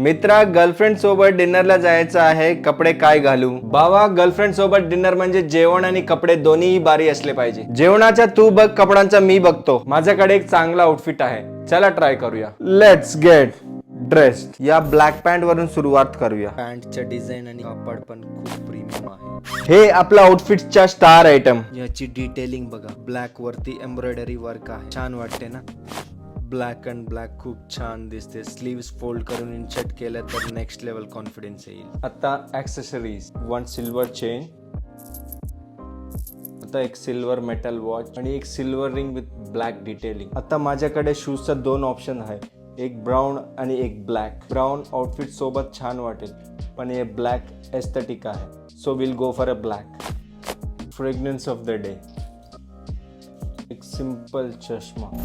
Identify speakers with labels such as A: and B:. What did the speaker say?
A: मित्रा, गर्लफ्रेंड सोबत डिनरला जायचं आहे, कपडे काय घालू? बाबा, गर्लफ्रेंड सोबत डिनर म्हणजे जेवण आणि कपडे दोन्ही भारी असले पाहिजे. जेवणाचा तू बघ, कपड्यांचा मी बघतो. माझ्याकडे एक चांगला आउटफिट आहे, चला ट्राय करूया. Let's get dressed. या ब्लॅक पॅन्ट वरून सुरुवात करूया.
B: पॅन्टचं डिझाईन आणि कापड पण खूप प्रीमियम आहे.
A: हे आपला आउटफिटचा स्टार आयटम.
B: याची डिटेलिंग बघा, ब्लॅक वरती एम्ब्रॉयडरी वर्क आहे, छान वाटते ना. ब्लॅक अँड ब्लॅक खूप छान दिसते. स्लीव्स फोल्ड करून इन्सर्ट केलं तर नेक्स्ट लेवल कॉन्फिडन्स येईल.
A: आता ऍक्सेसरीज, वन सिल्वर चेन, आता एक सिल्वर मेटल वॉच आणि एक silver ring with black detailing. आता माझ्याकडे शूजचा दोन ऑप्शन आहे, एक ब्राऊन आणि एक ब्लॅक. ब्राऊन आउटफिट सोबत छान वाटेल, पण हे ब्लॅक एस्थेटिक आहे, so will go for a black. Fragrance of the day, एक सिंपल चष्मा.